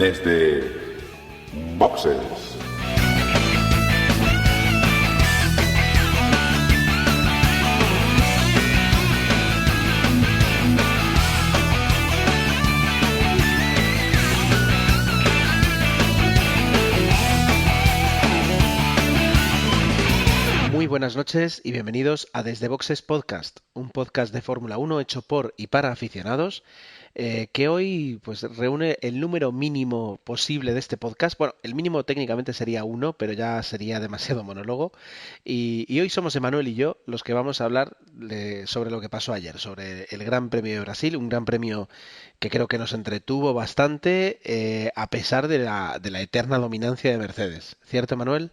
desde Boxes. Muy buenas noches y bienvenidos a Desde Boxes Podcast, un podcast de Fórmula 1 hecho por y para aficionados, que hoy pues reúne el número mínimo posible de este podcast. Bueno, el mínimo técnicamente sería uno, pero ya sería demasiado monólogo. Y hoy somos Emanuel y yo los que vamos a hablar sobre lo que pasó ayer, sobre el Gran Premio de Brasil, un gran premio que creo que nos entretuvo bastante, a pesar de la eterna dominancia de Mercedes. ¿Cierto, Emanuel?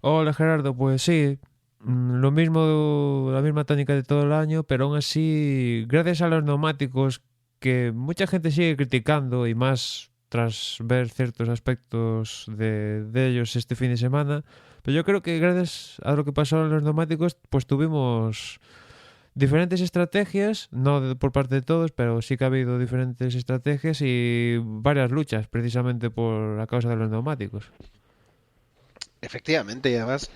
Hola Gerardo, pues sí, lo mismo, la misma tónica de todo el año, pero aún así, gracias a los neumáticos que mucha gente sigue criticando y más tras ver ciertos aspectos de ellos este fin de semana, pero yo creo que gracias a lo que pasó en los neumáticos, pues tuvimos diferentes estrategias, no por parte de todos, pero sí que ha habido diferentes estrategias y varias luchas precisamente por la causa de los neumáticos. Efectivamente, y además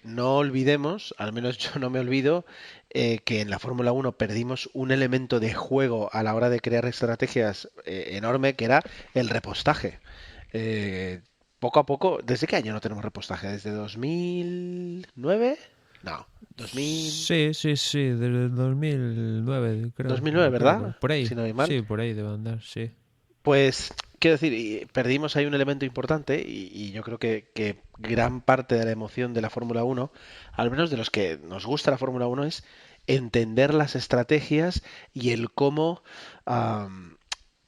no olvidemos, al menos yo no me olvido, que en la Fórmula 1 perdimos un elemento de juego a la hora de crear estrategias enorme, que era el repostaje. Eh, Poco a poco, ¿desde qué año no tenemos repostaje? ¿Desde 2009? No, 2000, Sí, sí, sí, desde el 2009, creo, 2009, recuerdo. ¿verdad? Por Si ahí, no hay mal. sí, por ahí debe andar, sí. Pues, quiero decir, perdimos ahí un elemento importante y yo creo que gran parte de la emoción de la Fórmula 1, al menos de los que nos gusta la Fórmula 1, es entender las estrategias y el cómo,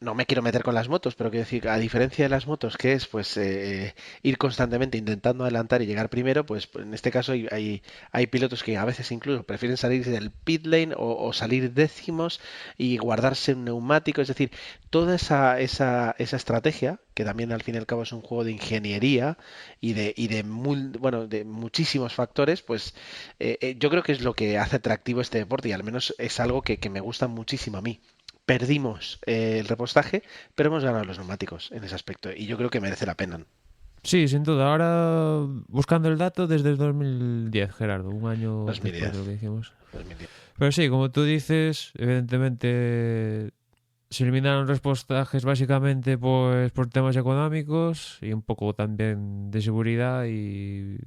no me quiero meter con las motos, pero quiero decir, a diferencia de las motos, que es pues ir constantemente intentando adelantar y llegar primero, pues en este caso hay pilotos que a veces incluso prefieren salir del pit lane o salir décimos y guardarse un neumático. Es decir, toda esa estrategia, que también al fin y al cabo es un juego de ingeniería bueno, de muchísimos factores, pues yo creo que es lo que hace atractivo este deporte y al menos es algo que me gusta muchísimo a mí. Perdimos el repostaje, pero hemos ganado los neumáticos en ese aspecto y yo creo que merece la pena. Sí, sin duda. Ahora, buscando el dato, desde el 2010, Gerardo, un año después 2010, de lo que dijimos. 2010. Pero sí, como tú dices, evidentemente se eliminaron los postajes básicamente pues por temas económicos y un poco también de seguridad y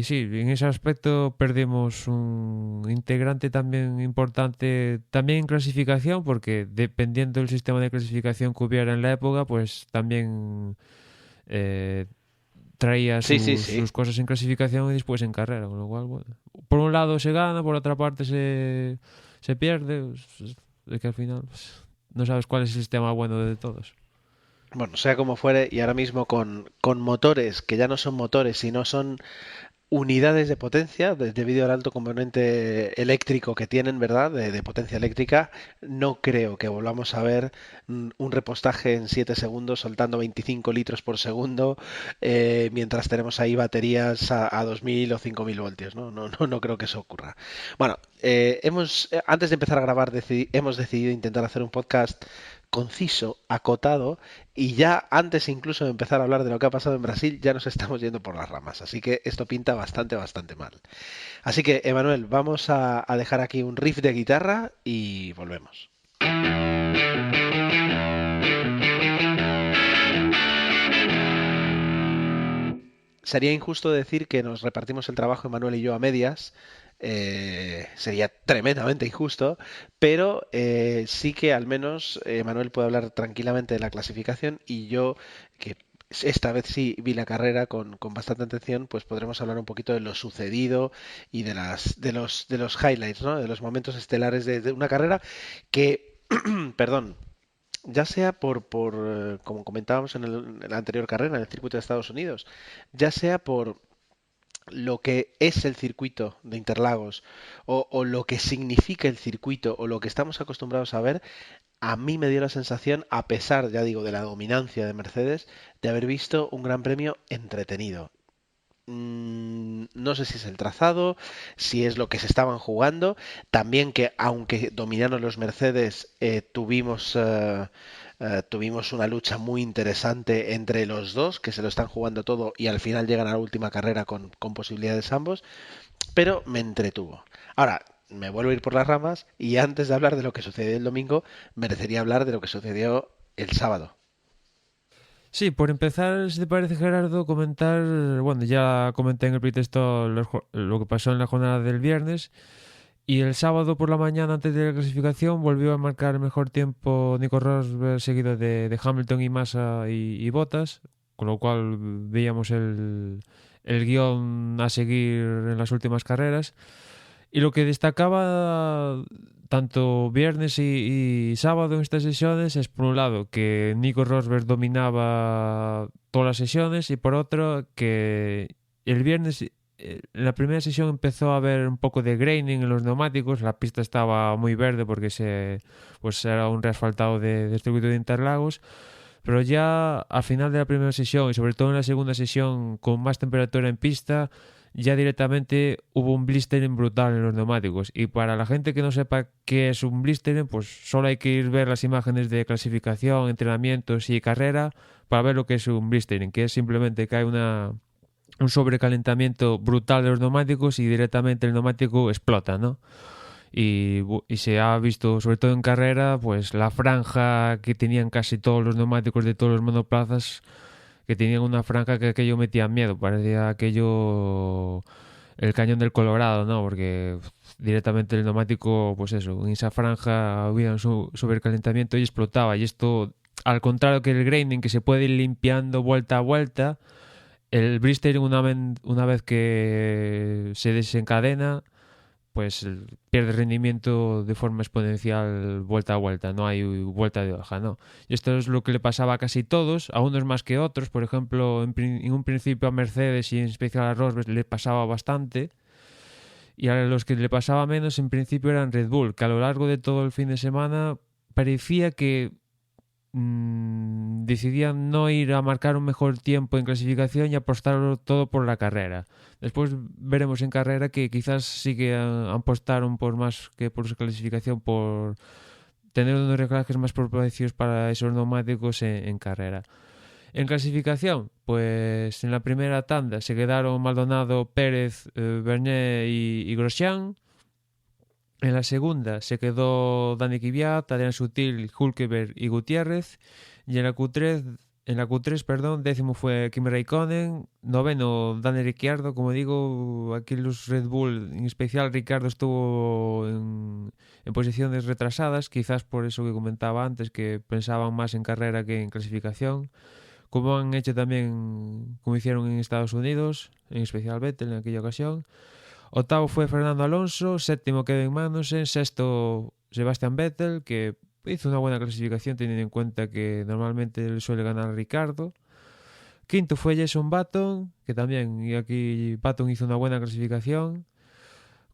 sí, en ese aspecto perdimos un integrante también importante, también en clasificación, porque dependiendo del sistema de clasificación que hubiera en la época, pues también eh, traía Sí, sí, sus sí. cosas en clasificación y después en carrera, con lo cual, bueno, por un lado se gana, por otra parte se pierde, es que al final pues, no sabes cuál es el sistema bueno de todos. Bueno, sea como fuere, y ahora mismo con motores que ya no son motores, sino son unidades de potencia, debido al alto componente eléctrico que tienen, ¿verdad? De potencia eléctrica, no creo que volvamos a ver un repostaje en 7 segundos soltando 25 litros por segundo, mientras tenemos ahí baterías a 2000 o 5000 voltios, ¿no? No creo que eso ocurra. Bueno, antes de empezar a grabar, hemos decidido intentar hacer un podcast conciso, acotado, y ya antes incluso de empezar a hablar de lo que ha pasado en Brasil, ya nos estamos yendo por las ramas. Así que esto pinta bastante, bastante mal. Así que, Emanuel, vamos a dejar aquí un riff de guitarra y volvemos. Sería injusto decir que nos repartimos el trabajo Emanuel y yo a medias. Sería tremendamente injusto, pero sí que al menos Emanuel puede hablar tranquilamente de la clasificación y yo, que esta vez sí vi la carrera con bastante atención, pues podremos hablar un poquito de lo sucedido y de los highlights, ¿no? De los momentos estelares de una carrera que, perdón, ya sea como comentábamos en la anterior carrera, en el circuito de Estados Unidos, ya sea por lo que es el circuito de Interlagos o lo que significa el circuito o lo que estamos acostumbrados a ver, a mí me dio la sensación, a pesar, ya digo, de la dominancia de Mercedes, de haber visto un gran premio entretenido. No sé si es el trazado, si es lo que se estaban jugando. También que aunque dominaron los Mercedes, tuvimos Tuvimos una lucha muy interesante entre los dos, que se lo están jugando todo y al final llegan a la última carrera con posibilidades ambos, pero me entretuvo. Ahora, me vuelvo a ir por las ramas y antes de hablar de lo que sucedió el domingo, merecería hablar de lo que sucedió el sábado. Sí, por empezar, si te parece, Gerardo, comentar, bueno, ya comenté en el pretexto lo que pasó en la jornada del viernes y el sábado por la mañana antes de la clasificación volvió a marcar el mejor tiempo Nico Rosberg seguido de Hamilton y Massa y Bottas, con lo cual veíamos el guión a seguir en las últimas carreras. Y lo que destacaba tanto viernes y sábado en estas sesiones es, por un lado, que Nico Rosberg dominaba todas las sesiones y por otro, que el viernes, en la primera sesión empezó a haber un poco de graining en los neumáticos, la pista estaba muy verde porque pues era un reasfaltado del circuito de Interlagos, pero ya al final de la primera sesión y sobre todo en la segunda sesión con más temperatura en pista, ya directamente hubo un blistering brutal en los neumáticos. Y para la gente que no sepa qué es un blistering, pues solo hay que ir ver las imágenes de clasificación, entrenamientos y carrera para ver lo que es un blistering, que es simplemente que hay un sobrecalentamiento brutal de los neumáticos y directamente el neumático explota, ¿no? Y se ha visto, sobre todo en carrera, pues la franja que tenían casi todos los neumáticos de todos los monoplazas, que tenían una franja que aquello metía miedo, parecía aquello el cañón del Colorado, ¿no? Porque directamente el neumático, pues eso, en esa franja había un sobrecalentamiento y explotaba. Y esto, al contrario que el graining, que se puede ir limpiando vuelta a vuelta, el blistering una vez que se desencadena pues pierde rendimiento de forma exponencial vuelta a vuelta, no hay vuelta de hoja, ¿no? Y esto es lo que le pasaba a casi todos, a unos más que otros, por ejemplo, en un principio a Mercedes y en especial a Rosberg le pasaba bastante, y a los que le pasaba menos en principio eran Red Bull, que a lo largo de todo el fin de semana parecía que decidían no ir a marcar un mejor tiempo en clasificación y apostarlo todo por la carrera. Después veremos en carrera que quizás sí que apostaron por más que por su clasificación, por tener unos reclajes más propicios para esos neumáticos en carrera. En clasificación, pues en la primera tanda se quedaron Maldonado, Pérez, Bernet y Grosjean. En la segunda se quedó Dani Kvyat, Adrián Sutil, Hülkenberg y Gutiérrez. Y en la Q3, perdón, décimo fue Kimi Raikkonen, noveno Daniel Ricciardo. Como digo, aquí los Red Bull, en especial Ricciardo, estuvo en posiciones retrasadas, quizás por eso que comentaba antes, que pensaban más en carrera que en clasificación, como han hecho también, como hicieron en Estados Unidos, en especial Vettel en aquella ocasión. Octavo fue Fernando Alonso, séptimo Kevin Magnussen, sexto Sebastian Vettel, que hizo una buena clasificación teniendo en cuenta que normalmente él suele ganar a Ricardo. Quinto fue Jason Button, que también, y aquí Button hizo una buena clasificación.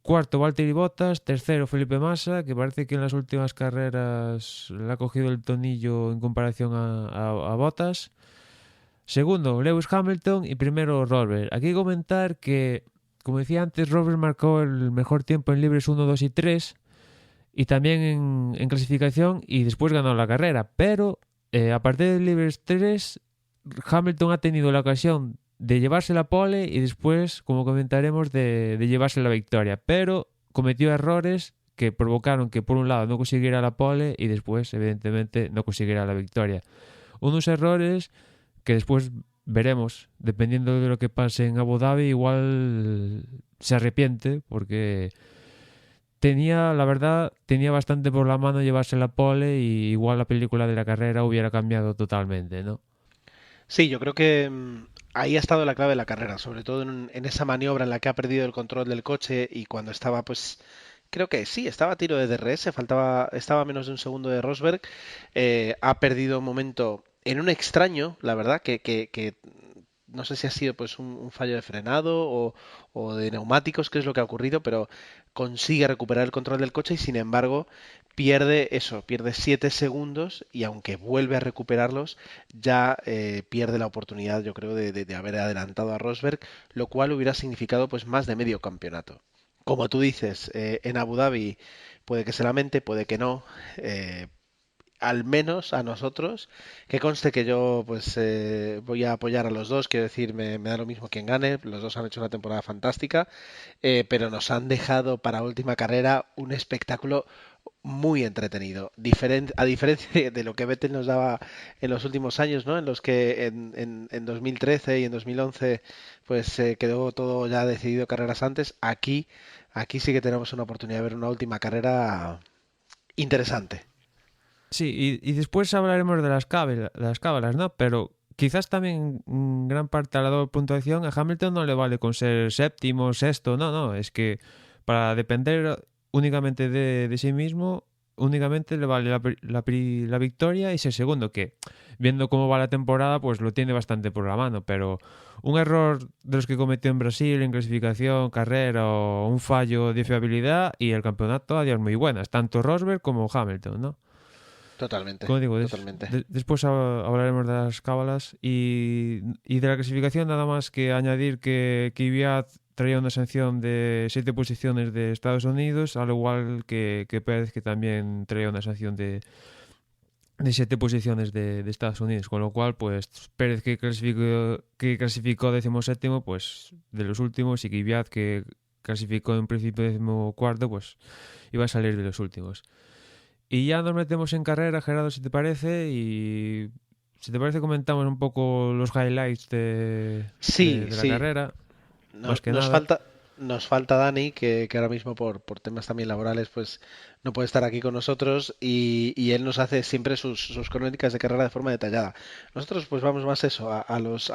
Cuarto Valtteri Bottas, tercero Felipe Massa, que parece que en las últimas carreras le ha cogido el tonillo en comparación a Bottas. Segundo Lewis Hamilton y primero Rosberg. Aquí comentar que, como decía antes, Rosberg marcó el mejor tiempo en libres 1, 2 y 3 y también en clasificación y después ganó la carrera. Pero a partir del libres 3, Hamilton ha tenido la ocasión de llevarse la pole y después, como comentaremos, de llevarse la victoria. Pero cometió errores que provocaron que por un lado no consiguiera la pole y después, evidentemente, no consiguiera la victoria. Unos errores que después veremos, dependiendo de lo que pase en Abu Dhabi, igual se arrepiente porque la verdad, tenía bastante por la mano llevarse la pole y igual la película de la carrera hubiera cambiado totalmente, ¿no? Sí, yo creo que ahí ha estado la clave de la carrera, sobre todo en esa maniobra en la que ha perdido el control del coche y cuando estaba, pues, creo que sí, estaba a tiro de DRS, estaba a menos de un segundo de Rosberg, ha perdido un momento en un extraño, la verdad, que no sé si ha sido pues un fallo de frenado o de neumáticos, qué es lo que ha ocurrido, pero consigue recuperar el control del coche y sin embargo pierde 7 segundos y aunque vuelve a recuperarlos, ya pierde la oportunidad, yo creo, de haber adelantado a Rosberg, lo cual hubiera significado pues más de medio campeonato. Como tú dices, en Abu Dhabi puede que se lamente, puede que no. al menos a nosotros, que conste que yo pues voy a apoyar a los dos, quiero decir, me da lo mismo quien gane, los dos han hecho una temporada fantástica, pero nos han dejado para última carrera un espectáculo muy entretenido, a diferencia de lo que Vettel nos daba en los últimos años, ¿no? En los que en 2013 y en 2011 pues quedó todo ya decidido carreras antes. Aquí sí que tenemos una oportunidad de ver una última carrera interesante. Sí, y después hablaremos de las cábalas, ¿no? Pero quizás también gran parte a la doble puntuación a Hamilton no le vale con ser séptimo, sexto, no, es que para depender únicamente de sí mismo, únicamente le vale la victoria y ser segundo, que viendo cómo va la temporada, pues lo tiene bastante por la mano, pero un error de los que cometió en Brasil en clasificación, carrera o un fallo de fiabilidad y el campeonato a días muy buenas, tanto Rosberg como Hamilton, ¿no? Totalmente, Como digo, totalmente. después hablaremos de las cábalas y de la clasificación, nada más que añadir que Kvyat traía una sanción de 7 posiciones de Estados Unidos, al igual que Pérez, que también traía una sanción de 7 posiciones de Estados Unidos, con lo cual, pues Pérez que clasificó 17º, pues de los últimos, y Kvyat que clasificó en principio 14º, pues iba a salir de los últimos. Y ya nos metemos en carrera, Gerardo, si te parece, y si te parece comentamos un poco los highlights Sí, de la sí. carrera, más que Nos nada. falta Dani, que ahora mismo por temas también laborales, pues no puede estar aquí con nosotros y él nos hace siempre sus crónicas de carrera de forma detallada. Nosotros pues vamos más eso, a los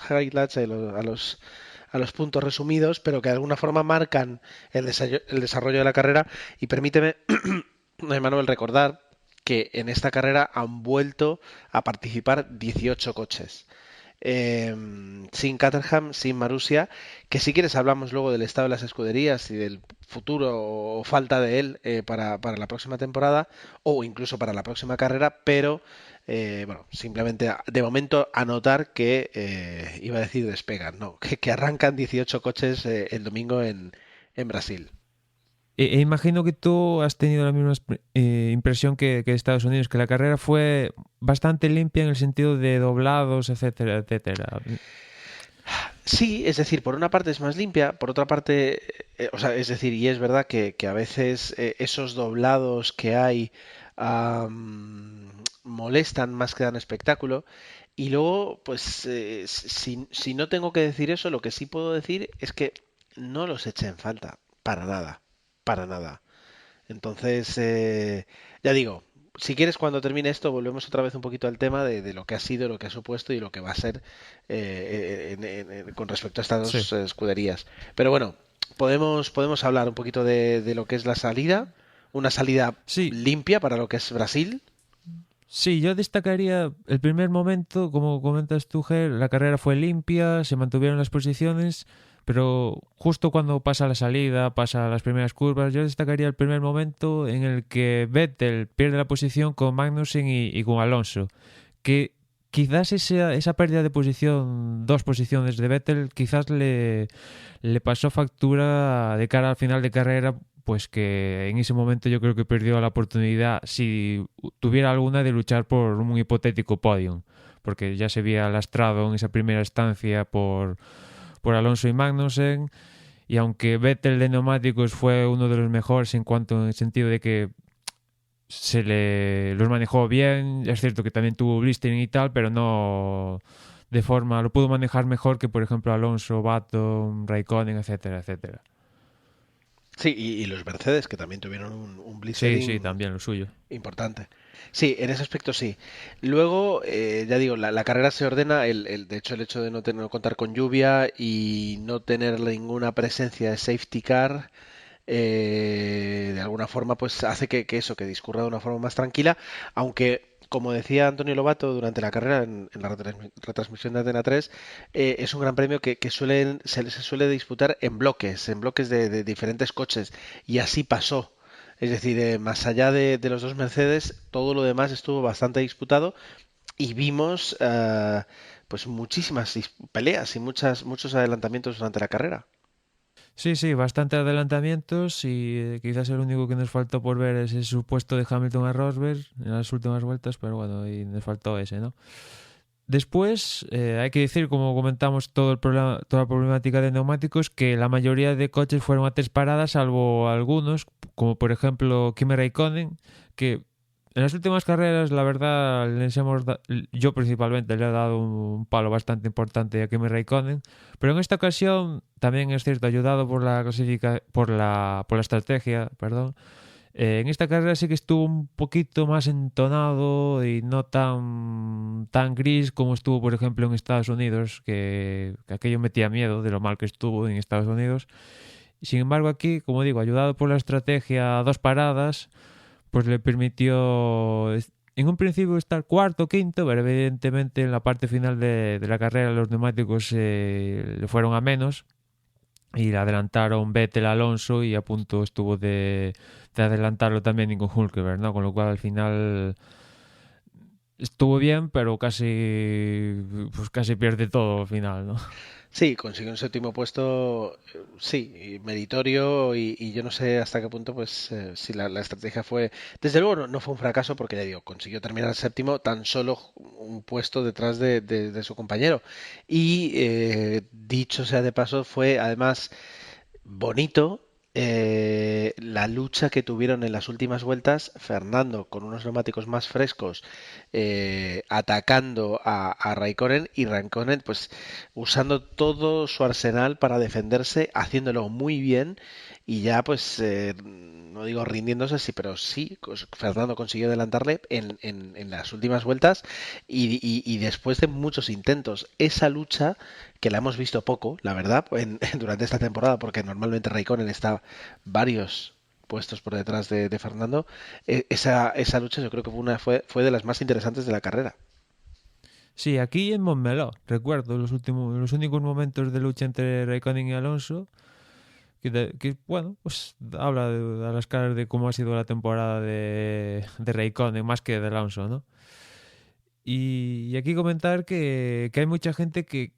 highlights, a los puntos resumidos, pero que de alguna forma marcan el desarrollo de la carrera. Y permíteme, Manuel, recordar que en esta carrera han vuelto a participar 18 coches sin Caterham, sin Marussia, que si quieres hablamos luego del estado de las escuderías y del futuro o falta de él para la próxima temporada o incluso para la próxima carrera, pero bueno, simplemente de momento anotar que, iba a decir despegan, no, que arrancan 18 coches el domingo en Brasil. Imagino que tú has tenido la misma impresión que Estados Unidos, que la carrera fue bastante limpia en el sentido de doblados, etcétera, etcétera. Sí, es decir, por una parte es más limpia, por otra parte, o sea, es decir, y es verdad que a veces esos doblados que hay molestan más que dan espectáculo. Y luego, pues, si no tengo que decir eso, lo que sí puedo decir es que no los eché en falta, para nada, para nada. Entonces, ya digo, si quieres cuando termine esto, volvemos otra vez un poquito al tema de lo que ha sido, lo que ha supuesto y lo que va a ser con respecto a estas Sí. dos escuderías. Pero bueno, podemos hablar un poquito de lo que es la salida, una salida Sí, limpia para lo que es Brasil. sí, yo destacaría el primer momento, como comentas tú, Ger, la carrera fue limpia, se mantuvieron las posiciones, pero justo cuando pasa la salida, pasa las primeras curvas, yo destacaría el primer momento en el que Vettel pierde la posición con Magnussen y con Alonso, que quizás esa pérdida de posición, 2 posiciones de Vettel, quizás le pasó factura de cara al final de carrera, pues que en ese momento yo creo que perdió la oportunidad, si tuviera alguna, de luchar por un hipotético podium, porque ya se había lastrado en esa primera estancia por Alonso y Magnussen, y aunque Vettel de neumáticos fue uno de los mejores en el sentido de que los manejó bien, es cierto que también tuvo blistering y tal, pero no lo pudo manejar mejor que por ejemplo Alonso, Button, Raikkonen, etcétera, etcétera. Sí, y los Mercedes, que también tuvieron un Sí, sí, blistering también lo suyo. importante. Sí, en ese aspecto sí. Luego, ya digo, la carrera se ordena, de hecho el hecho de no contar con lluvia y no tener ninguna presencia de safety car, de alguna forma pues hace que eso, que discurra de una forma más tranquila, aunque como decía Antonio Lobato durante la carrera en la retransmisión de Antena 3, es un gran premio que se suele disputar en bloques de diferentes coches, y así pasó. Es decir, más allá de los dos Mercedes, todo lo demás estuvo bastante disputado y vimos pues muchísimas peleas y muchos adelantamientos durante la carrera. Sí, sí, bastante adelantamientos y quizás el único que nos faltó por ver es el supuesto de Hamilton a Rosberg en las últimas vueltas, pero bueno, y nos faltó ese, ¿no? Después, hay que decir, como comentamos, toda la problemática de neumáticos, que la mayoría de coches fueron a tres paradas, salvo algunos, como por ejemplo Kimi Raikkonen, que en las últimas carreras, la verdad, yo principalmente le he dado un palo bastante importante a Kimi Raikkonen, pero en esta ocasión también es cierto, ayudado por la por la estrategia, perdón. En esta carrera sí que estuvo un poquito más entonado y no tan gris como estuvo, por ejemplo, en Estados Unidos, que aquello metía miedo de lo mal que estuvo en Estados Unidos. Y sin embargo, aquí, como digo, ayudado por la estrategia a dos paradas, pues le permitió en un principio estar cuarto, quinto, pero evidentemente en la parte final de la carrera los neumáticos le fueron a menos y le adelantaron Vettel Alonso y a punto estuvo de adelantarlo también Nico Hülkenberg, ¿no? Con lo cual al final estuvo bien, pero casi pierde todo al final, ¿no? Sí, consiguió un séptimo puesto, sí, y meritorio y yo no sé hasta qué punto, pues, si la estrategia fue, desde luego no fue un fracaso porque ya digo, consiguió terminar séptimo tan solo un puesto detrás de su compañero. Y dicho sea de paso, fue además bonito la lucha que tuvieron en las últimas vueltas, Fernando con unos neumáticos más frescos, atacando a Raikkonen y Raikkonen pues usando todo su arsenal para defenderse, haciéndolo muy bien y ya pues no digo rindiéndose, sí, pero sí, Fernando consiguió adelantarle en las últimas vueltas y después de muchos intentos. Esa lucha que la hemos visto poco, la verdad, durante esta temporada, porque normalmente Raikkonen está varios puestos por detrás de Fernando, esa lucha yo creo que fue de las más interesantes de la carrera. Sí, aquí en Montmeló, recuerdo los únicos momentos de lucha entre Raikkonen y Alonso, bueno, pues habla a las caras de cómo ha sido la temporada de Raikkonen más que de Alonso, ¿no? Y aquí comentar que hay mucha gente que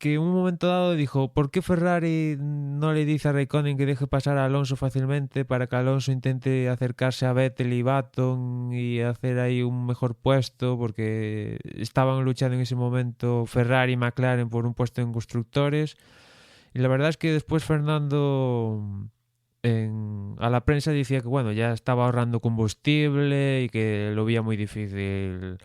en un momento dado dijo, ¿por qué Ferrari no le dice a Raikkonen que deje pasar a Alonso fácilmente para que Alonso intente acercarse a Vettel y Baton y hacer ahí un mejor puesto? Porque estaban luchando en ese momento Ferrari y McLaren por un puesto en constructores. Y la verdad es que después Fernando a la prensa decía que bueno, ya estaba ahorrando combustible y que lo veía muy difícil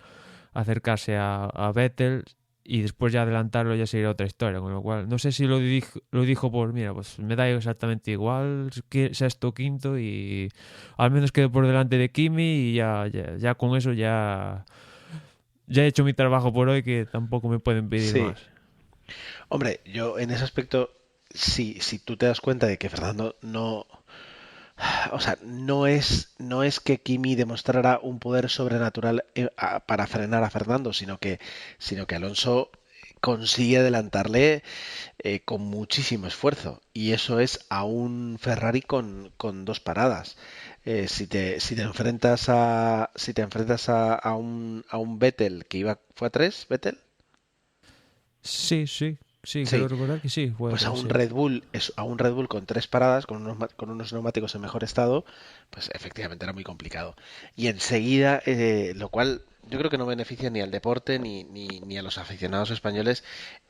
acercarse a Vettel y después ya adelantarlo ya sería otra historia, con lo cual no sé si lo dijo por, mira, pues me da exactamente igual, que sexto o quinto y al menos quedo por delante de Kimi y ya con eso ya he hecho mi trabajo por hoy que tampoco me pueden pedir Sí, más. hombre, yo en ese aspecto, si tú te das cuenta de que Fernando no, o sea, no es que Kimi demostrara un poder sobrenatural para frenar a Fernando, sino que Alonso consigue adelantarle con muchísimo esfuerzo. Y eso es a un Ferrari con dos paradas. Si te enfrentas a un Vettel que fue a tres, Vettel. Sí, sí, sí, quiero Sí, recordar que sí, fue pues a atrás, un sí. Red Bull, a un Red Bull con tres paradas, con unos neumáticos en mejor estado, pues efectivamente era muy complicado. Y enseguida, lo cual yo creo que no beneficia ni al deporte ni a los aficionados españoles,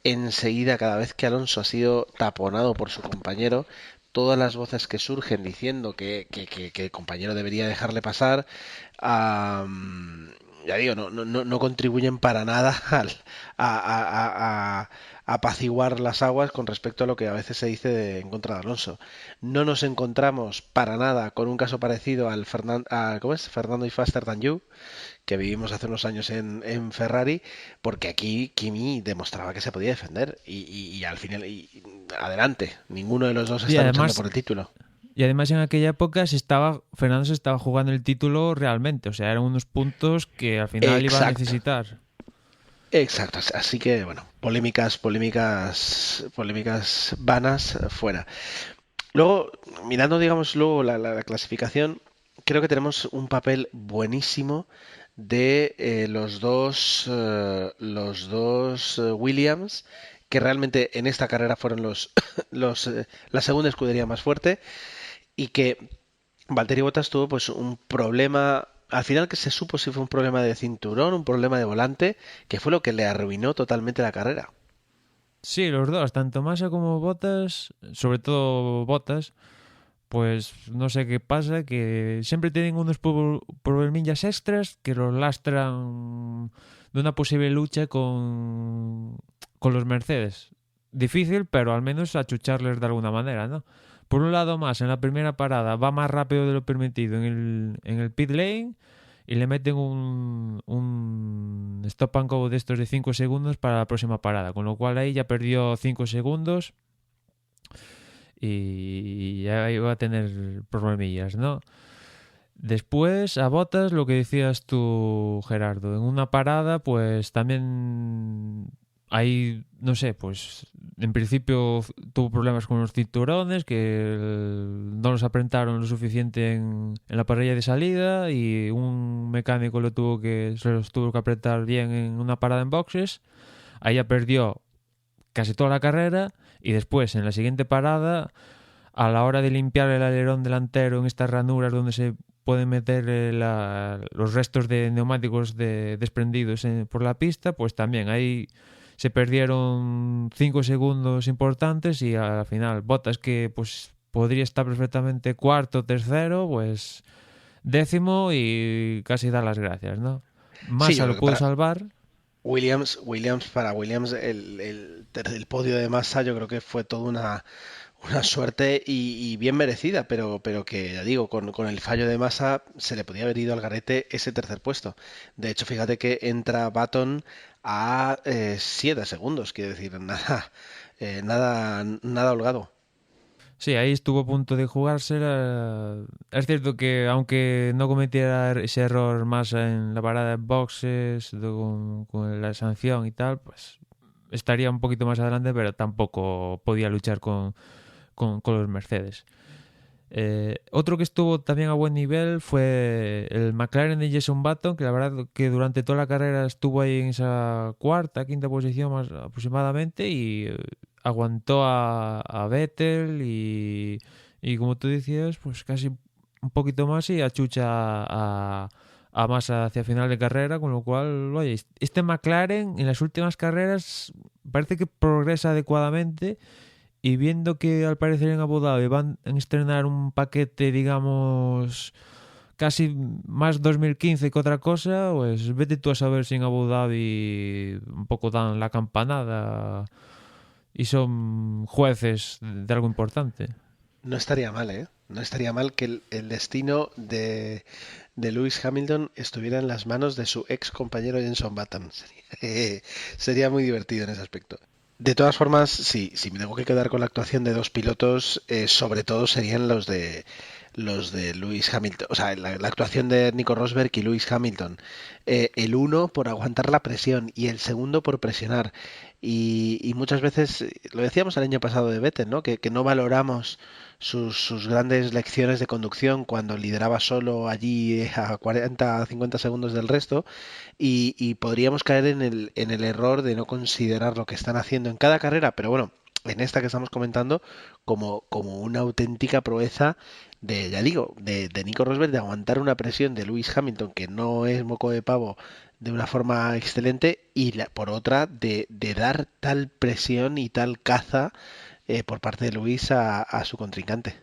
enseguida, cada vez que Alonso ha sido taponado por su compañero, todas las voces que surgen diciendo que el compañero debería dejarle pasar, ya digo, no contribuyen para nada a apaciguar las aguas con respecto a lo que a veces se dice en contra de Alonso. No nos encontramos para nada con un caso parecido ¿cómo es? Fernando y Faster Than You, que vivimos hace unos años en Ferrari, porque aquí Kimi demostraba que se podía defender y al final, adelante, ninguno de los dos Y está luchando por además, el título. y además en aquella época Fernando se estaba jugando el título realmente, o sea, eran unos puntos que al final iba a Exacto. necesitar. Exacto, así que bueno, polémicas, polémicas, polémicas vanas fuera. Luego, mirando, digamos, luego la clasificación, creo que tenemos un papel buenísimo de los dos Williams que realmente en esta carrera fueron la segunda escudería más fuerte y que Valtteri Bottas tuvo pues un problema, al final que se supo si fue un problema de cinturón, un problema de volante, que fue lo que le arruinó totalmente la carrera. Sí, los dos, tanto Massa como Bottas, sobre todo Bottas, pues no sé qué pasa, que siempre tienen unos problemillas extras que los lastran de una posible lucha con los Mercedes. Difícil, pero al menos achucharles de alguna manera, ¿no? Por un lado más, en la primera parada va más rápido de lo permitido en el pit lane y le meten un stop and go de estos de 5 segundos para la próxima parada, con lo cual ahí ya perdió 5 segundos y ya iba a tener problemillas, ¿no? Después, a Bottas, lo que decías tú, Gerardo, en una parada, pues también ahí, no sé, pues en principio tuvo problemas con los cinturones, que no los apretaron lo suficiente en la parrilla de salida y un mecánico se los tuvo que apretar bien en una parada en boxes. Ahí ya perdió casi toda la carrera y después en la siguiente parada, a la hora de limpiar el alerón delantero en estas ranuras donde se pueden meter los restos de neumáticos desprendidos por la pista, pues también ahí se perdieron 5 segundos importantes y al final Bottas, que pues podría estar perfectamente cuarto, tercero, pues décimo y casi dar las gracias, ¿no? Sí, yo Massa creo lo que pudo para salvar. Para Williams el podio de Massa yo creo que fue toda una suerte y bien merecida, pero que ya digo, con el fallo de Massa se le podía haber ido al garete ese tercer puesto. De hecho, fíjate que entra Button a 7 segundos, quiero decir, nada holgado. Sí, ahí estuvo a punto de jugársela. Es cierto que aunque no cometiera ese error más en la parada de boxes con la sanción y tal, pues estaría un poquito más adelante, pero tampoco podía luchar con los Mercedes. Otro que estuvo también a buen nivel fue el McLaren de Jenson Button, que la verdad que durante toda la carrera estuvo ahí en esa cuarta, quinta posición más aproximadamente y aguantó a Vettel y como tú decías, pues casi un poquito más y achucha a Massa hacia final de carrera, con lo cual, oye, este McLaren en las últimas carreras parece que progresa adecuadamente. Y viendo que al parecer en Abu Dhabi van a estrenar un paquete, digamos, casi más 2015 que otra cosa, pues vete tú a saber si en Abu Dhabi un poco dan la campanada y son jueces de algo importante. No estaría mal, ¿eh? No estaría mal que el destino de Lewis Hamilton estuviera en las manos de su ex compañero Jenson Button. Sería muy divertido en ese aspecto. De todas formas, sí, si me tengo que quedar con la actuación de dos pilotos, sobre todo serían los de Lewis Hamilton, o sea, la actuación de Nico Rosberg y Lewis Hamilton. El uno por aguantar la presión y el segundo por presionar. Y muchas veces, lo decíamos el año pasado de Vettel, ¿no? Que no valoramos sus grandes lecciones de conducción cuando lideraba solo allí a 40, 50 segundos del resto y podríamos caer en el error de no considerar lo que están haciendo en cada carrera, pero bueno, en esta que estamos comentando, como una auténtica proeza ya digo, de Nico Rosberg de aguantar una presión de Lewis Hamilton que no es moco de pavo de una forma excelente y por otra de dar tal presión y tal caza por parte de Lewis a su contrincante.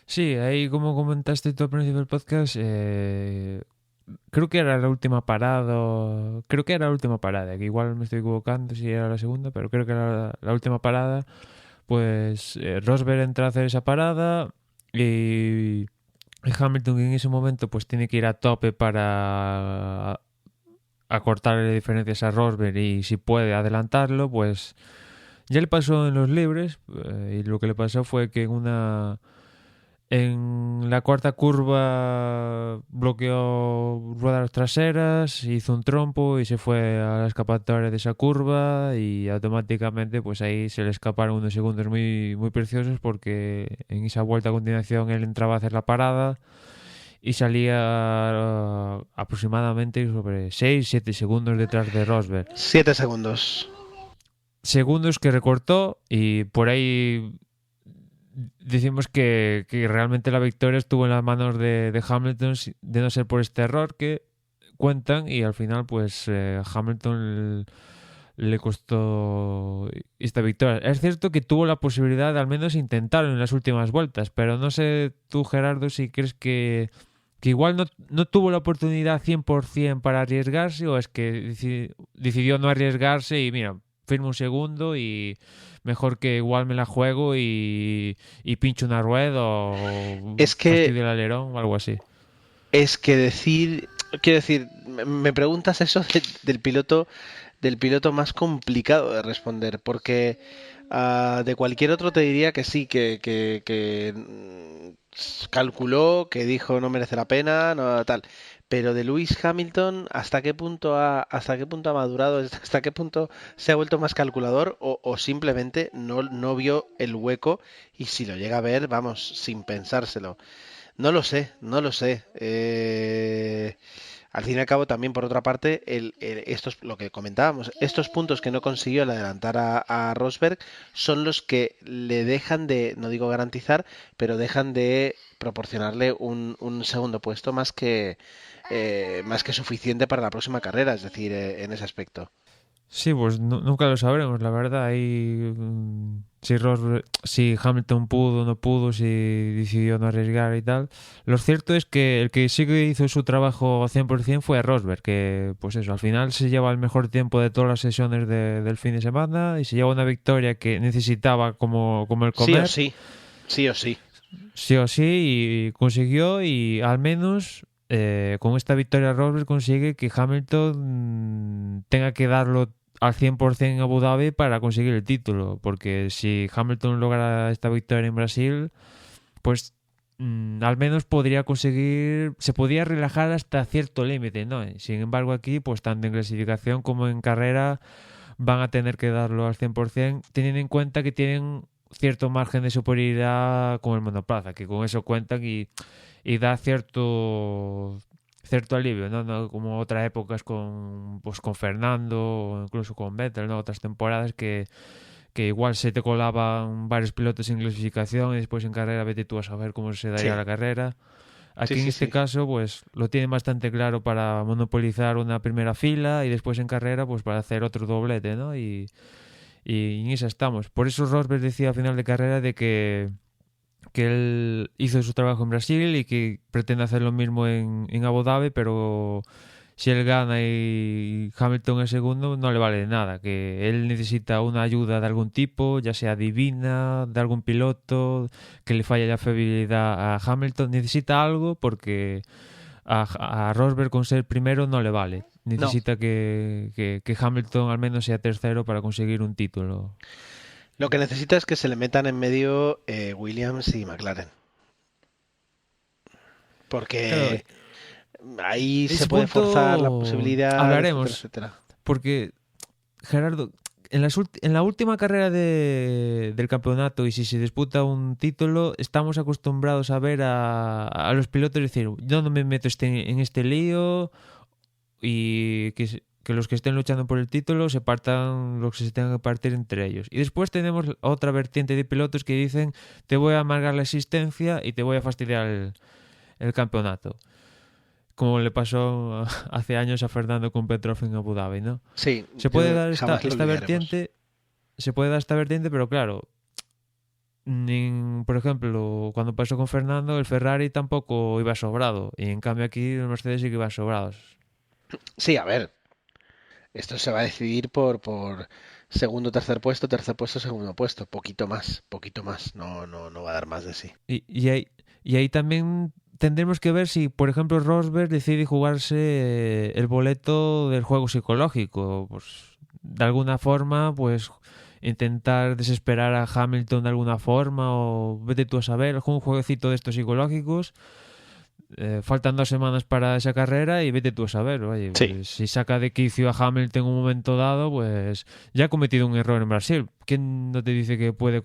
Sí, ahí como comentaste tú al principio del podcast, creo que era la última parada, que igual me estoy equivocando si era la segunda, pero creo que era la última parada, pues Rosberg entra a hacer esa parada y Hamilton en ese momento pues tiene que ir a tope para acortarle diferencias a Rosberg y si puede adelantarlo, pues ya le pasó en los libres y lo que le pasó fue que en la cuarta curva bloqueó ruedas traseras, hizo un trompo y se fue a la escapatoria de esa curva y automáticamente pues ahí se le escaparon unos segundos muy, muy preciosos porque en esa vuelta a continuación él entraba a hacer la parada y salía aproximadamente sobre 6-7 segundos detrás de Rosberg. 7 segundos. segundos que recortó y por ahí decimos que realmente la victoria estuvo en las manos de Hamilton de no ser por este error que cuentan y al final pues Hamilton le costó esta victoria. Es cierto que tuvo la posibilidad de al menos intentarlo en las últimas vueltas, pero no sé tú, Gerardo, si crees que igual no tuvo la oportunidad 100% para arriesgarse o es que decidió no arriesgarse y mira, firmo un segundo y mejor que igual me la juego y pincho una rueda o Es que, fastidio el alerón o algo así. es que decir, quiero decir, me preguntas eso del piloto más complicado de responder, porque de cualquier otro te diría que sí, que calculó, que dijo no merece la pena, no tal. Pero de Lewis Hamilton, hasta qué punto ha madurado, hasta qué punto se ha vuelto más calculador o simplemente no vio el hueco y si lo llega a ver, vamos, sin pensárselo. No lo sé, no lo sé. Al fin y al cabo, también por otra parte, estos, lo que comentábamos, estos puntos que no consiguió al adelantar a Rosberg son los que le dejan de, no digo garantizar, pero dejan de proporcionarle un segundo puesto más que suficiente para la próxima carrera, es decir, en ese aspecto. Sí, pues nunca lo sabremos, la verdad. Ahí, si Hamilton pudo o no pudo, si decidió no arriesgar y tal. Lo cierto es que el que sí que hizo su trabajo 100% fue Rosberg, que pues eso, al final se lleva el mejor tiempo de todas las sesiones del fin de semana y se lleva una victoria que necesitaba como el Sí o comer, sí, sí o sí. sí o sí, y consiguió y al menos... con esta victoria Rosberg consigue que Hamilton tenga que darlo al 100% en Abu Dhabi para conseguir el título, porque si Hamilton logra esta victoria en Brasil, pues al menos podría conseguir, se podría relajar hasta cierto límite, ¿no? Sin embargo aquí, pues tanto en clasificación como en carrera van a tener que darlo al 100%, teniendo en cuenta que tienen cierto margen de superioridad con el monoplaza, que con eso cuentan y da cierto alivio, ¿no? No como otras épocas con Fernando o incluso con Vettel, ¿no? Otras temporadas que igual se te colaban varios pilotos en clasificación y después en carrera vete tú a saber cómo se daría Sí, la carrera. sí, Aquí en sí, este sí. caso pues lo tienen bastante claro para monopolizar una primera fila y después en carrera pues para hacer otro doblete, ¿no? Y en esa estamos. Por eso Rosberg decía a final de carrera de que él hizo su trabajo en Brasil y que pretende hacer lo mismo en Abu Dhabi, pero si él gana y Hamilton es segundo, no le vale de nada, que él necesita una ayuda de algún tipo, ya sea divina, de algún piloto, que le falla la fiabilidad a Hamilton, necesita algo porque a Rosberg con ser primero no le vale. No, Necesita que Hamilton al menos sea tercero para conseguir un título. lo que necesita es que se le metan en medio Williams y McLaren, Claro, porque ahí se ese puede forzar la punto posibilidad, etcétera, hablaremos, etcétera. porque Gerardo, en la última carrera del campeonato y si se disputa un título, estamos acostumbrados a ver a los pilotos decir, yo no me meto en este lío y que los que estén luchando por el título se partan los que se tengan que partir entre ellos. Y después tenemos otra vertiente de pilotos que dicen, te voy a amargar la existencia y te voy a fastidiar el campeonato. Como le pasó hace años a Fernando con Petrov en Abu Dhabi, ¿no? Sí, Se puede dar jamás lo esta olvidaremos. vertiente, se puede dar esta vertiente, pero claro, por ejemplo, cuando pasó con Fernando, el Ferrari tampoco iba sobrado, y en cambio aquí el Mercedes sí que iba sobrados. Sí, a ver, esto se va a decidir por segundo, tercer puesto, segundo puesto, poquito más, no va a dar más de sí. Y ahí también tendremos que ver si, por ejemplo, Rosberg decide jugarse el boleto del juego psicológico. Pues de alguna forma, pues intentar desesperar a Hamilton de alguna forma o vete tú a saber, un jueguecito de estos psicológicos. Faltan 2 semanas para esa carrera y vete tú a saber, oye, Sí, pues, si saca de quicio a Hamilton en un momento dado, pues ya ha cometido un error en Brasil. ¿Quién no te dice que puede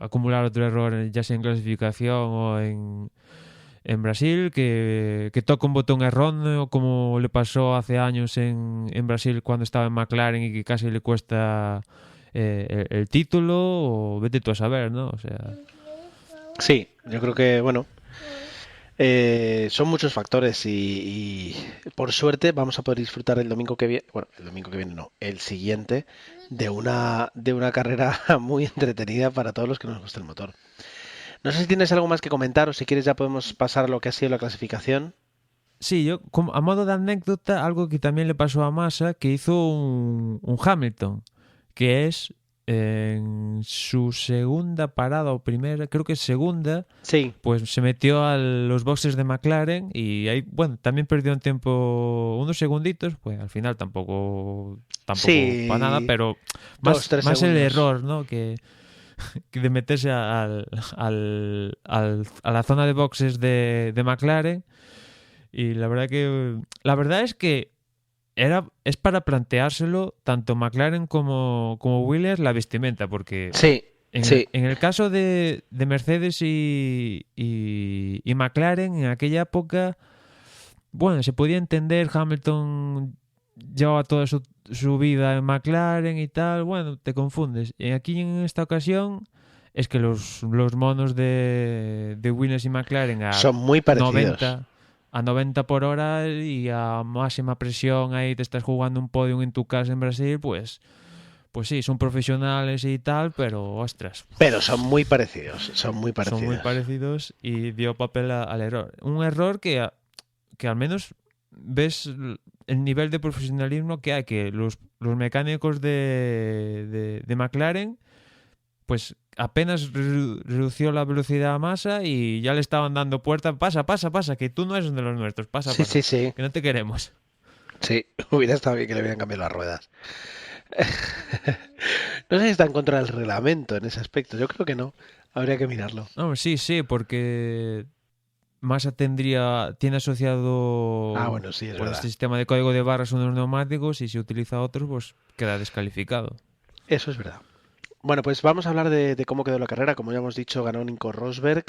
acumular otro error, ya sea en clasificación o en Brasil, que toca un botón erróneo, como le pasó hace años en Brasil cuando estaba en McLaren y que casi le cuesta el título o vete tú a saber, ¿no? O sea, Sí, yo creo que, bueno, son muchos factores y por suerte vamos a poder disfrutar el domingo que viene, bueno, el domingo que viene no, el siguiente, de una carrera muy entretenida para todos los que nos gusta el motor. No sé si tienes algo más que comentar o si quieres ya podemos pasar a lo que ha sido la clasificación. sí, yo, a modo de anécdota, algo que también le pasó a Massa, que hizo un Hamilton, que es en su segunda parada o primera, creo que es segunda, Sí, pues se metió a los boxes de McLaren y ahí, bueno, también perdió un tiempo, unos segunditos, pues al final tampoco para nada, sí, pero dos, tres más el segundos. error, ¿no? Que de meterse a la zona de boxes de McLaren y la verdad es que es para planteárselo tanto McLaren como Williams la vestimenta, porque Sí, sí, en el caso de Mercedes y McLaren, en aquella época, bueno, se podía entender, Hamilton llevaba toda su vida en McLaren y tal, bueno, te confundes. Y aquí en esta ocasión es que los monos de Williams y McLaren son muy parecidos. 90 por hora y a máxima presión ahí te estás jugando un podium en tu casa en Brasil, pues sí, son profesionales y tal, pero ostras, Pero son muy parecidos, son muy son muy parecidos. parecidos y dio papel al error. Un error que al menos ves el nivel de profesionalismo que hay, que los mecánicos de McLaren, pues apenas redució la velocidad a Massa y ya le estaban dando puerta, pasa, que tú no eres de los nuestros, Sí, pasa, sí, sí, que no te queremos. sí, hubiera estado bien que le hubieran cambiado las ruedas. No sé si está en contra del reglamento en ese aspecto, yo creo que no, habría que mirarlo. No, sí, porque Massa tiene Ah, asociado bueno, sí, es pues, este verdad. sistema de código de barras unos neumáticos y si utiliza otros, pues queda descalificado. Eso es verdad. Bueno, pues vamos a hablar de cómo quedó la carrera. Como ya hemos dicho, ganó Nico Rosberg.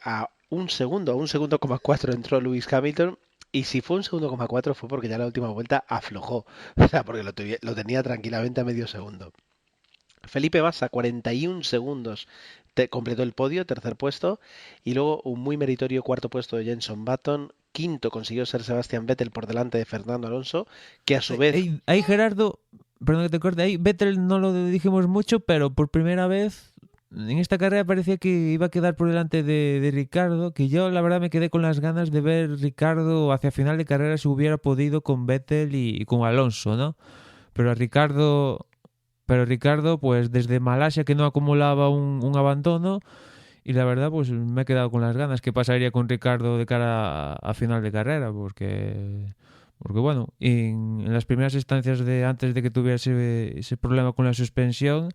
A un segundo coma cuatro entró Lewis Hamilton. Y si fue un segundo coma cuatro fue porque ya la última vuelta aflojó. O sea, porque lo tenía tranquilamente a medio segundo. Felipe Massa, 41 segundos, completó el podio, tercer puesto. Y luego un muy meritorio cuarto puesto de Jenson Button. Quinto consiguió ser Sebastian Vettel por delante de Fernando Alonso, que a su vez... Ahí, Gerardo, perdón que te corte, ahí Vettel no lo dijimos mucho, pero por primera vez en esta carrera parecía que iba a quedar por delante de Ricardo, que yo la verdad me quedé con las ganas de ver Ricardo hacia final de carrera si hubiera podido con Vettel y con Alonso, ¿no? Pero a Ricardo, pues desde Malasia que no acumulaba un abandono y la verdad pues me he quedado con las ganas. ¿Qué pasaría con Ricardo de cara a final de carrera? Porque bueno, en las primeras instancias de antes de que tuviera ese problema con la suspensión,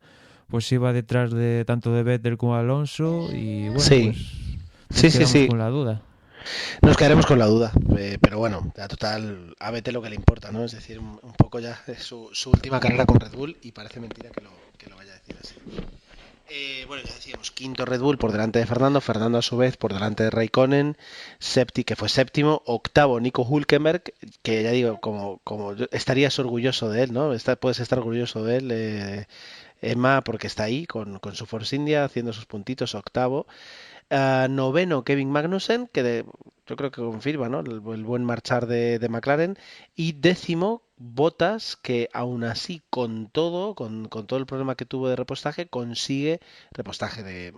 pues iba detrás de tanto de Vettel como Alonso y bueno, Sí, pues nos sí, sí, quedamos sí. con la duda. Nos quedaremos con la duda, pero bueno, a total, a Vettel lo que le importa, ¿no? Es decir, un poco ya es su última carrera con Red Bull y parece mentira que lo vaya a decir así. Bueno, ya decíamos, quinto Red Bull por delante de Fernando, Fernando a su vez por delante de Raikkonen, que fue séptimo, octavo Nico Hülkenberg, que ya digo, estarías orgulloso de él, ¿no? Puedes estar orgulloso de él, Emma, porque está ahí con su Force India haciendo sus puntitos, octavo. Noveno Kevin Magnussen, yo creo que confirma, ¿no? El buen marchar de McLaren. Y décimo Bottas, que aún así, con todo el problema que tuvo de repostaje, repostaje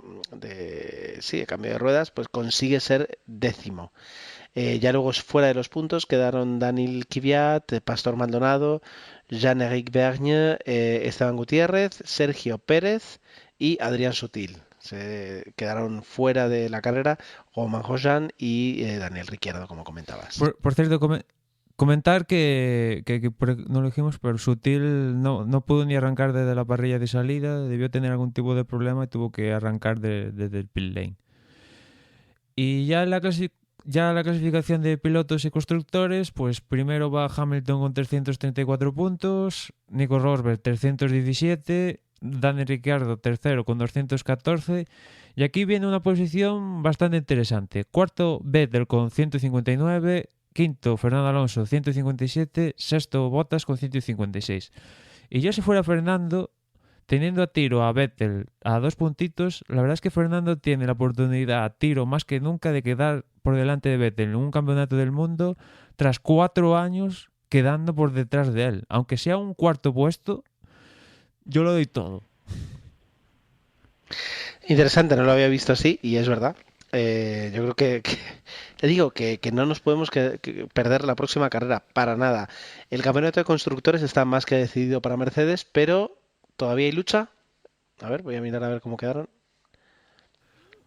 sí, de cambio de ruedas, pues consigue ser décimo. Ya luego fuera de los puntos quedaron Daniel Kvyat, Pastor Maldonado, Jean-Éric Vergne, Esteban Gutiérrez, Sergio Pérez y Adrián Sutil. Se quedaron fuera de la carrera Romain Grosjean y Daniel Ricciardo, como comentabas. Por cierto, comentar no lo dijimos, pero Sutil no pudo ni arrancar desde la parrilla de salida, debió tener algún tipo de problema y tuvo que arrancar desde el pit lane. Y ya la clasificación de pilotos y constructores, pues primero va Hamilton con 334 puntos, Nico Rosberg 317, Daniel Ricciardo tercero con 214 y aquí viene una posición bastante interesante. Cuarto Vettel con 159, quinto Fernando Alonso 157, sexto Bottas con 156. Y ya si fuera Fernando teniendo a tiro a Vettel a 2 puntitos, la verdad es que Fernando tiene la oportunidad a tiro más que nunca de quedar por delante de Vettel en un campeonato del mundo tras 4 años quedando por detrás de él. Aunque sea un cuarto puesto, yo lo doy todo. Interesante, no lo había visto así y es verdad. Yo creo te digo que no nos podemos que perder la próxima carrera para nada. El campeonato de constructores está más que decidido para Mercedes, pero todavía hay lucha. A ver, voy a mirar a ver cómo quedaron. Hombre,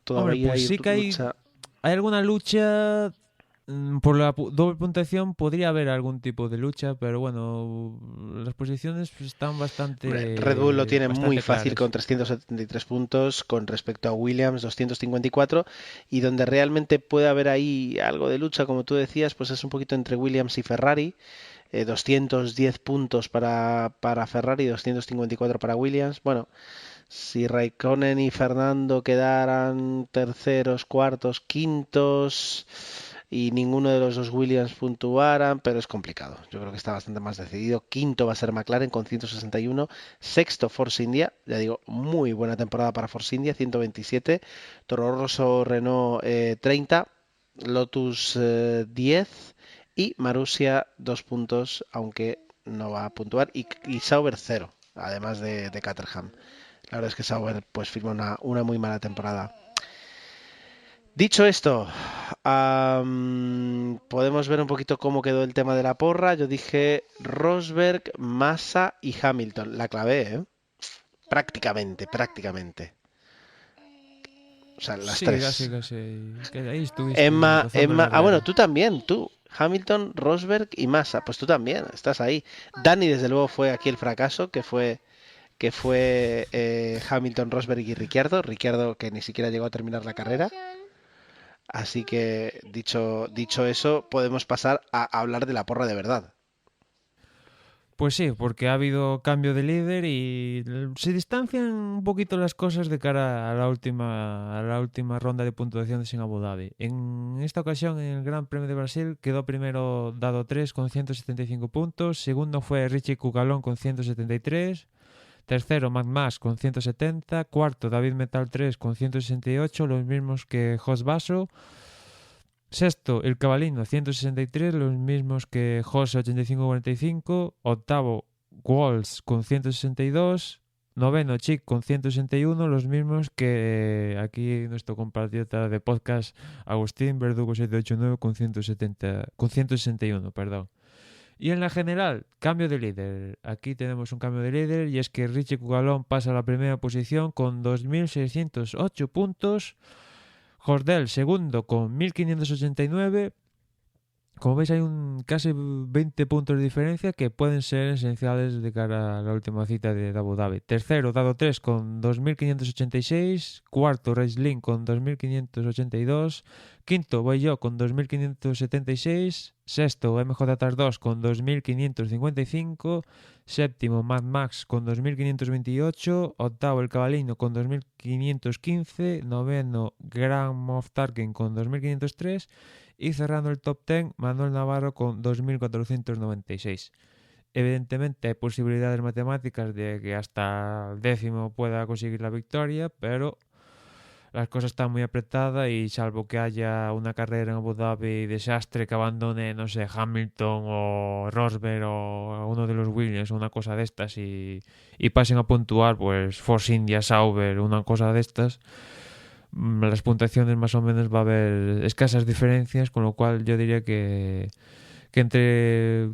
Todavía pues hay sí que lucha. hay alguna lucha. Por la doble puntuación podría haber algún tipo de lucha, pero bueno, las posiciones pues, están Hombre, Red Bull lo tiene muy bastante fácil con claras. 373 puntos con respecto a Williams 254 y donde realmente puede haber ahí algo de lucha, como tú decías, pues es un poquito entre Williams y Ferrari. 210 puntos para Ferrari, 254 para Williams. Bueno, si Raikkonen y Fernando quedaran terceros, cuartos, quintos y ninguno de los dos Williams puntuaran, pero es complicado. Yo creo que está bastante más decidido. Quinto va a ser McLaren con 161, sexto Force India, ya digo, muy buena temporada para Force India, 127, Toro Rosso Renault 30, Lotus 10 y Marussia 2 puntos, aunque no va a puntuar, y Sauber 0, además de Caterham. La verdad es que Sauber pues firma una muy mala temporada. Dicho esto, podemos ver un poquito cómo quedó el tema de la porra. Yo dije Rosberg, Massa y Hamilton. La clavé, ¿eh? Prácticamente. O sea, las Sí, casi, tres. casi. Que ahí estuviste Emma, rozando Emma. la Ah, bueno, rueda. tú también, tú. Hamilton, Rosberg y Massa. Pues tú también, estás ahí. Dani, desde luego, fue aquí el fracaso, que fue Hamilton, Rosberg y Ricciardo. Ricciardo que ni siquiera llegó a terminar la carrera. Así que dicho eso, podemos pasar a hablar de la porra de verdad. Pues sí, porque ha habido cambio de líder y se distancian un poquito las cosas de cara a la última ronda de puntuaciones en Abu Dhabi. En esta ocasión, en el Gran Premio de Brasil, quedó primero Dado 3 con 175 puntos, segundo fue Richie Cucalón con 173, tercero Mad Max con 170, cuarto David Metal 3 con 168, los mismos que Jos Basso. Sexto, el Cabalino, 163, los mismos que Jose 85-45. Octavo, Walls con 162. Noveno, Chic con 161, los mismos que aquí nuestro compatriota de podcast, Agustín Verdugo 789 con 161, perdón. Y en la general, cambio de líder. Aquí tenemos un cambio de líder y es que Richie Cugalón pasa a la primera posición con 2.608 puntos. Jordel, segundo, con 1589. Como veis, hay casi 20 puntos de diferencia que pueden ser esenciales de cara a la última cita de Abu Dhabi. Tercero, Dado 3 con 2586. Cuarto, Reislin con 2582. Quinto, voy yo con 2576. Sexto, MJ2 con 2555. Séptimo, Mad Max con 2528. Octavo, El Cabalino con 2515. Noveno, Grand Moff Tarkin con 2503. Y cerrando el top 10, Manuel Navarro con 2.496. Evidentemente hay posibilidades matemáticas de que hasta el décimo pueda conseguir la victoria, pero las cosas están muy apretadas y salvo que haya una carrera en Abu Dhabi desastre que abandone, no sé, Hamilton o Rosberg o uno de los Williams o una cosa de estas y pasen a puntuar, pues Force India, Sauber, una cosa de estas, las puntuaciones más o menos va a haber escasas diferencias, con lo cual yo diría que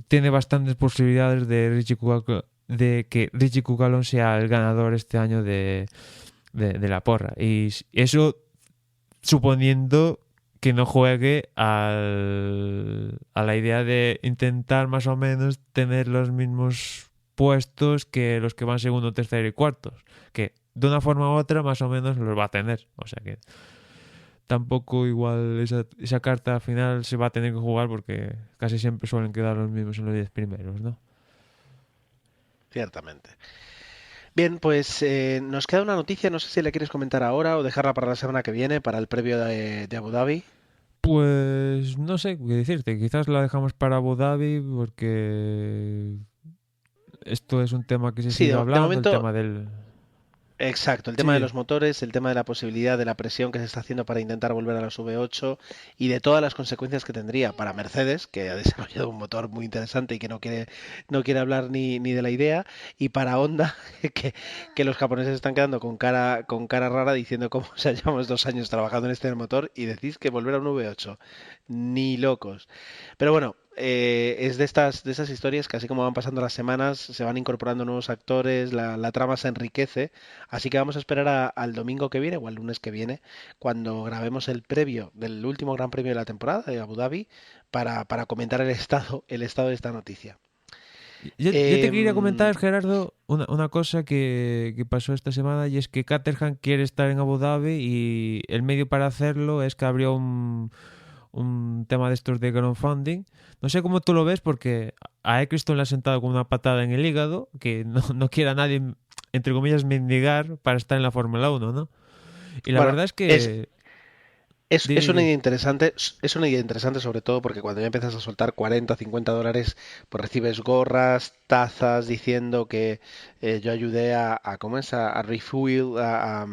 tiene bastantes posibilidades de que Richie Cucalón sea el ganador este año de la porra. Y eso suponiendo que no juegue a la idea de intentar más o menos tener los mismos puestos que los que van segundo, tercero y cuartos, que de una forma u otra más o menos los va a tener, o sea que tampoco igual esa carta final se va a tener que jugar porque casi siempre suelen quedar los mismos en los 10 primeros, ¿no? Ciertamente. Bien, pues nos queda una noticia, no sé si la quieres comentar ahora o dejarla para la semana que viene, para el previo de Abu Dhabi. Pues no sé qué decirte, quizás la dejamos para Abu Dhabi porque esto es un tema que se Sí, sigue de hablando, el momento tema del... Exacto, el tema de Sí, los motores, el tema de la posibilidad de la presión que se está haciendo para intentar volver a los V8 y de todas las consecuencias que tendría para Mercedes, que ha desarrollado un motor muy interesante y que no quiere hablar ni de la idea, y para Honda, que los japoneses están quedando con cara rara diciendo cómo se llevamos 2 años trabajando en este motor y decís que volver a un V8. Ni locos. Pero bueno, es de esas historias que así como van pasando las semanas, se van incorporando nuevos actores, la trama se enriquece. Así que vamos a esperar al domingo que viene o al lunes que viene, cuando grabemos el previo del último Gran Premio de la temporada de Abu Dhabi, para comentar el estado de esta noticia. yo te quería comentar, Em, Gerardo, una cosa que pasó esta semana y es que Caterham quiere estar en Abu Dhabi y el medio para hacerlo es que abrió un tema de estos de crowdfunding. No sé cómo tú lo ves porque a Eccleston le ha sentado con una patada en el hígado que no quiere a nadie, entre comillas, mendigar para estar en la Fórmula 1, ¿no? Y la bueno, verdad es es, que... es, Di, es di, una di. idea interesante, es una idea interesante sobre todo porque cuando ya empiezas a soltar 40 50 dólares, pues recibes gorras, tazas diciendo que yo ayudé ¿cómo es? A refuel, a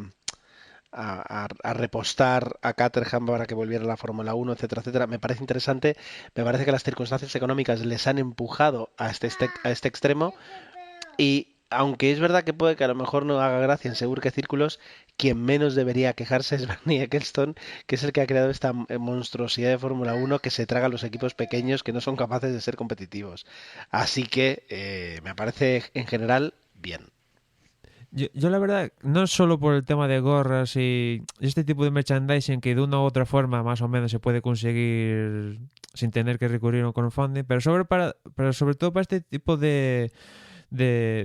repostar a Caterham para que volviera a la Fórmula 1, etcétera, etcétera. Me parece interesante, me parece que las circunstancias económicas les han empujado a este extremo y aunque es verdad que puede que a lo mejor no haga gracia en seguro que círculos, quien menos debería quejarse es Bernie Ecclestone, que es el que ha creado esta monstruosidad de Fórmula 1 que se traga a los equipos pequeños que no son capaces de ser competitivos. Así que me parece en general bien. Yo la verdad, no solo por el tema de gorras y este tipo de merchandising que de una u otra forma más o menos se puede conseguir sin tener que recurrir a un crowdfunding, pero sobre todo para este tipo de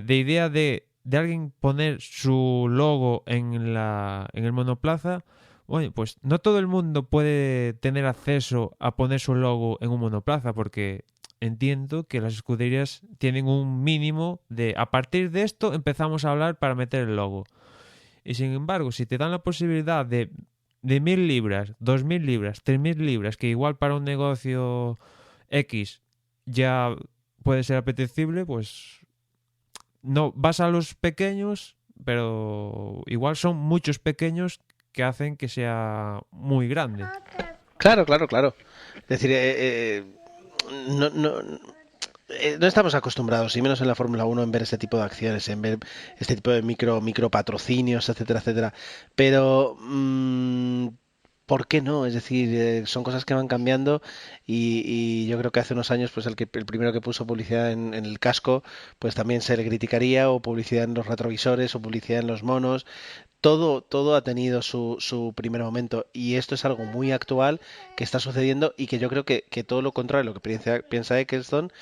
idea de alguien poner su logo en el monoplaza. Bueno, pues no todo el mundo puede tener acceso a poner su logo en un monoplaza porque entiendo que las escuderías tienen un mínimo de a partir de esto empezamos a hablar para meter el logo. Y sin embargo, si te dan la posibilidad de 1.000 libras, 2.000 libras, 3.000 libras, que igual para un negocio X ya puede ser apetecible, pues no vas a los pequeños, pero igual son muchos pequeños que hacen que sea muy grande. Claro, claro, claro. Es decir, no estamos acostumbrados, y menos en la Fórmula 1, en ver este tipo de acciones, en ver este tipo de micro patrocinios, etcétera, etcétera. Pero, ¿por qué no? Es decir, son cosas que van cambiando y yo creo que hace unos años, pues el primero que puso publicidad en el casco, pues también se le criticaría, o publicidad en los retrovisores, o publicidad en los monos. Todo ha tenido su primer momento y esto es algo muy actual que está sucediendo y que yo creo que todo lo contrario de lo que piensa Eccleston,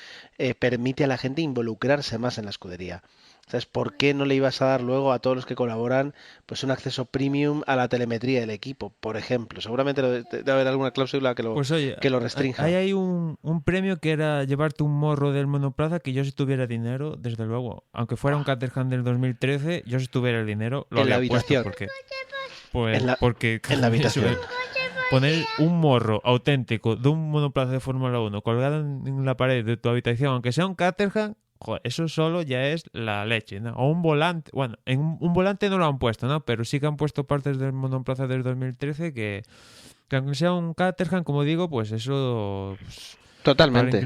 permite a la gente involucrarse más en la escudería. ¿Sabes? ¿Por qué no le ibas a dar luego a todos los que colaboran pues un acceso premium a la telemetría del equipo, por ejemplo? Seguramente debe haber alguna cláusula que lo, Pues oye, que lo ahí restrinja. hay un premio que era llevarte un morro del monoplaza que yo si tuviera dinero, desde luego, aunque fuera un Buah. Caterham del 2013, yo si tuviera el dinero lo En la habría puesto habitación, porque en la, porque en la eso, habitación. poner un morro auténtico de un monoplaza de Fórmula 1 colgado en la pared de tu habitación, aunque sea un Caterham, joder, eso solo ya es la leche, ¿no? O un volante, bueno, en un volante no lo han puesto, ¿no? Pero sí que han puesto partes del monoplaza del 2013 que aunque sea un Caterham, como digo, pues eso pues, para alguien Totalmente,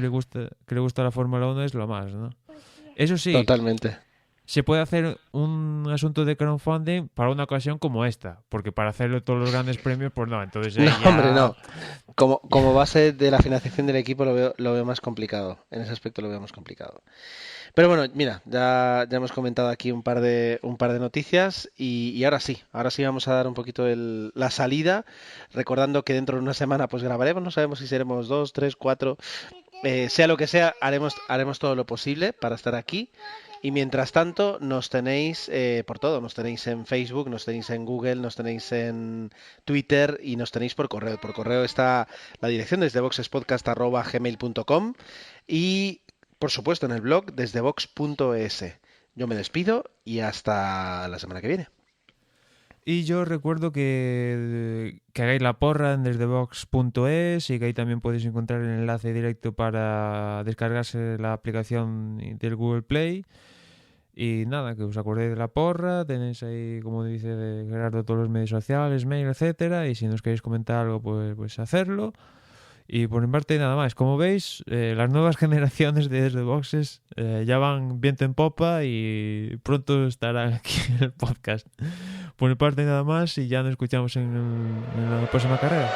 que le gusta la Fórmula 1 es lo más, ¿no? Eso sí, totalmente. se puede hacer un asunto de crowdfunding para una ocasión como esta, porque para hacerlo todos los grandes premios, pues no, entonces No, ahí hombre, ya... no. Como base de la financiación del equipo lo veo más complicado. En ese aspecto lo veo más complicado. Pero bueno, mira, ya hemos comentado aquí un par de noticias y ahora sí vamos a dar un poquito la salida, recordando que dentro de una semana pues grabaremos, no sabemos si seremos dos, tres, cuatro, sea lo que sea, haremos todo lo posible para estar aquí. Y mientras tanto, nos tenéis por todo. Nos tenéis en Facebook, nos tenéis en Google, nos tenéis en Twitter y nos tenéis por correo. Por correo está la dirección desde boxespodcast@gmail.com y, por supuesto, en el blog desde box.es. Yo me despido y hasta la semana que viene. Y yo recuerdo que hagáis la porra en desdebox.es y que ahí también podéis encontrar el enlace directo para descargarse la aplicación del Google Play. Y nada, que os acordéis de la porra, tenéis ahí, como dice de Gerardo, todos los medios sociales, mail, etcétera, y si nos queréis comentar algo, pues hacerlo. Y por mi parte nada más. Como veis, las nuevas generaciones de Desde Boxes ya van viento en popa y pronto estarán aquí en el podcast. Por mi parte nada más y ya nos escuchamos en la próxima carrera.